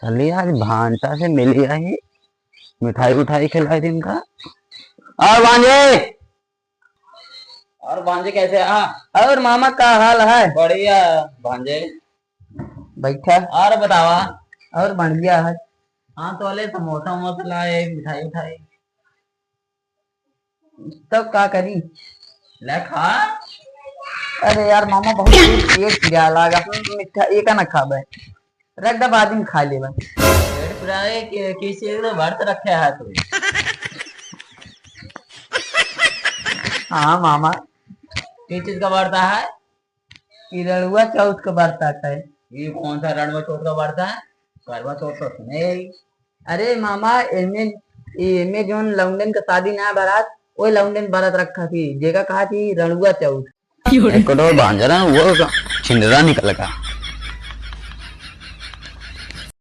चलिए आज भांटा से मिल गया ही। मिठाई उठाई खिलाई दिन का। और भांजे। और भांजे कैसे? हाँ। और मामा का हाल है? बढ़िया भांजे। बैठा। और बतावा। और बढ़िया है। हाँ तो वाले समोसा वमोसा लाए, मिठाई उठाई। तब क्या करी? ले खा। अरे यार मामा बहुत पेट गिरा लागा। मिठा एक ना खा बे। रख दब आदमी खा ले बे। पेट पुराए किस चीज का व्रत रखे है तू? हाँ मामा। किस चीज का व्रत है? रड़ुआ चौथ का व्रत आता है। ये कौन सा रणवा चौथ का व्रत है? करवा चौथ तो सुने ही। अरे मामा एमे जोन लौंडन का शादी ना बारात वो लौंडन बारात रखा थी जेका कहा थी रड़ुआ चौथ। एक भांजा ना वो छिंदरा निकल का।